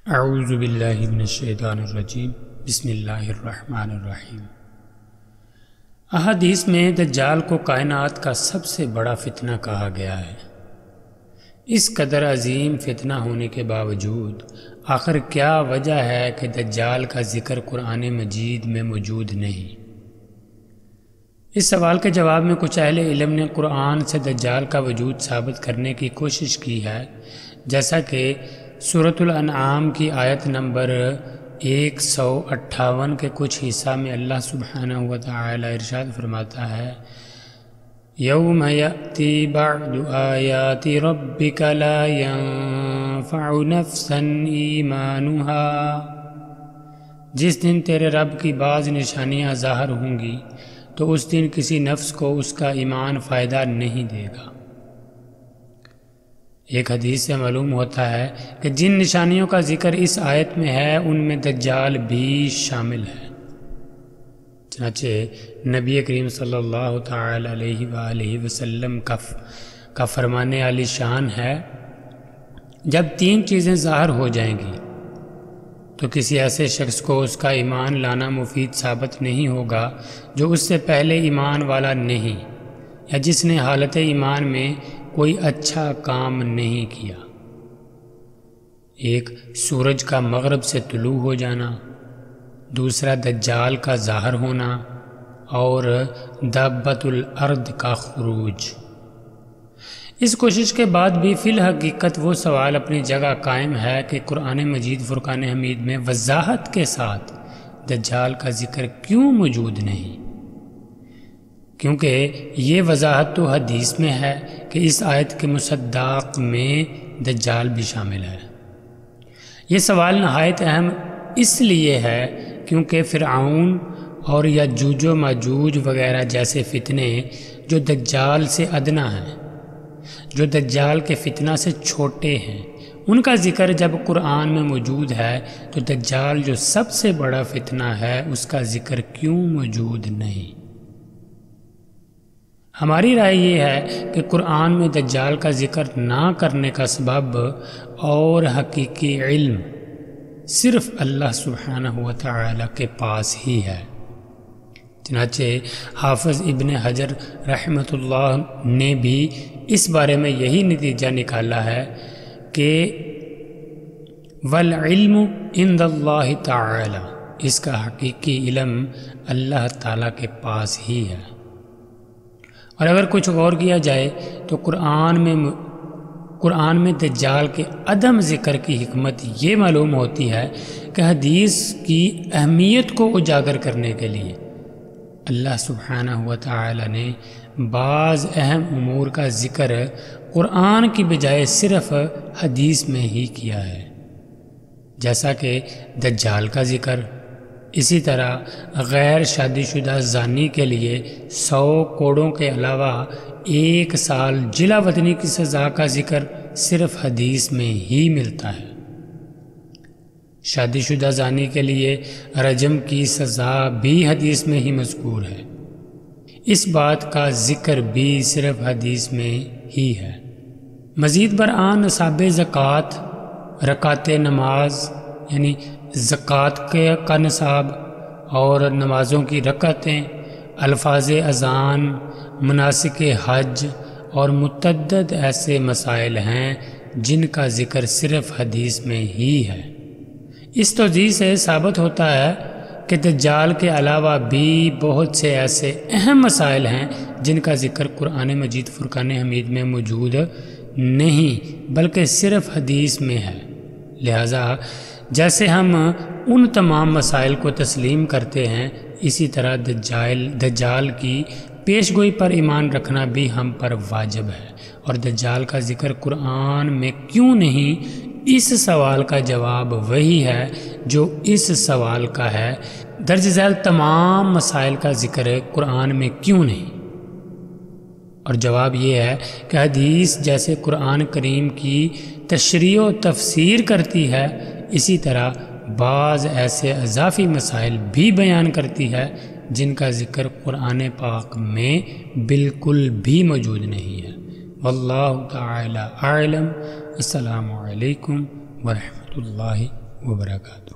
اعوذ باللہ من الشیطان الرجیم بسم اللہ الرحمن الرحیم۔ احادیث میں دجال کو کائنات کا سب سے بڑا فتنہ کہا گیا ہے۔ اس قدر عظیم فتنہ ہونے کے باوجود آخر کیا وجہ ہے کہ دجال کا ذکر قرآن مجید میں موجود نہیں؟ اس سوال کے جواب میں کچھ اہل علم نے قرآن سے دجال کا وجود ثابت کرنے کی کوشش کی ہے، جیسا کہ سورۃ الانعام کی آیت نمبر 158 کے کچھ حصہ میں اللہ سبحانہ وتعالی ارشاد فرماتا ہے، یوم یأتی بعد آیات ربک لا ينفع نفسا ایمانها، جس دن تیرے رب کی بعض نشانیاں ظاہر ہوں گی تو اس دن کسی نفس کو اس کا ایمان فائدہ نہیں دے گا۔ ایک حدیث سے معلوم ہوتا ہے کہ جن نشانیوں کا ذکر اس آیت میں ہے ان میں دجال بھی شامل ہے۔ چنانچہ نبی کریم صلی اللہ تعالی علیہ وآلہ وسلم کا فرمانے عالی شان ہے، جب 3 چیزیں ظاہر ہو جائیں گی تو کسی ایسے شخص کو اس کا ایمان لانا مفید ثابت نہیں ہوگا جو اس سے پہلے ایمان والا نہیں، یا جس نے حالت ایمان میں کوئی اچھا کام نہیں کیا۔ ایک سورج کا مغرب سے طلوع ہو جانا، دوسرا دجال کا ظاہر ہونا، اور دابۃ الارض کا خروج۔ اس کوشش کے بعد بھی فی الحقیقت وہ سوال اپنی جگہ قائم ہے کہ قرآن مجید فرقان حمید میں وضاحت کے ساتھ دجال کا ذکر کیوں موجود نہیں؟ کیونکہ یہ وضاحت تو حدیث میں ہے کہ اس آیت کے مصداق میں دجال بھی شامل ہے۔ یہ سوال نہایت اہم اس لیے ہے کیونکہ فرعون اور یاجوج و ماجوج وغیرہ جیسے فتنے جو دجال سے ادنا ہیں، جو دجال کے فتنہ سے چھوٹے ہیں، ان کا ذکر جب قرآن میں موجود ہے تو دجال جو سب سے بڑا فتنہ ہے اس کا ذکر کیوں موجود نہیں؟ ہماری رائے یہ ہے کہ قرآن میں دجال کا ذکر نہ کرنے کا سبب اور حقیقی علم صرف اللہ سبحانہ وتعالی کے پاس ہی ہے۔ چنانچہ حافظ ابن حجر رحمۃ اللہ نے بھی اس بارے میں یہی نتیجہ نکالا ہے کہ والعلم عند اللہ تعالی، اس کا حقیقی علم اللہ تعالی کے پاس ہی ہے۔ اور اگر کچھ غور کیا جائے تو قرآن میں دجال کے عدم ذکر کی حکمت یہ معلوم ہوتی ہے کہ حدیث کی اہمیت کو اجاگر کرنے کے لیے اللہ سبحانہ وتعالی نے بعض اہم امور کا ذکر قرآن کی بجائے صرف حدیث میں ہی کیا ہے، جیسا کہ دجال کا ذکر۔ اسی طرح غیر شادی شدہ زانی کے لیے 100 کوڑوں کے علاوہ 1 سال جلا وطنی کی سزا کا ذکر صرف حدیث میں ہی ملتا ہے۔ شادی شدہ زانی کے لیے رجم کی سزا بھی حدیث میں ہی مذکور ہے، اس بات کا ذکر بھی صرف حدیث میں ہی ہے۔ مزید برآں نصاب زکوٰۃ، رکعت نماز یعنی زکوٰۃ کا نصاب اور نمازوں کی رکعتیں، الفاظ اذان، مناسک حج اور متعدد ایسے مسائل ہیں جن کا ذکر صرف حدیث میں ہی ہے۔ اس توضیح سے ثابت ہوتا ہے کہ دجال کے علاوہ بھی بہت سے ایسے اہم مسائل ہیں جن کا ذکر قرآن مجید فرقان حمید میں موجود نہیں بلکہ صرف حدیث میں ہے۔ لہٰذا جیسے ہم ان تمام مسائل کو تسلیم کرتے ہیں، اسی طرح دجال کی پیش گوئی پر ایمان رکھنا بھی ہم پر واجب ہے۔ اور دجال کا ذکر قرآن میں کیوں نہیں، اس سوال کا جواب وہی ہے جو اس سوال کا ہے، درج ذیل تمام مسائل کا ذکر قرآن میں کیوں نہیں؟ اور جواب یہ ہے کہ حدیث جیسے قرآن کریم کی تشریح و تفسیر کرتی ہے، اسی طرح بعض ایسے اضافی مسائل بھی بیان کرتی ہے جن کا ذکر قرآن پاک میں بالکل بھی موجود نہیں ہے۔ واللہ تعالی اعلم۔ السلام علیکم ورحمۃ اللہ وبرکاتہ۔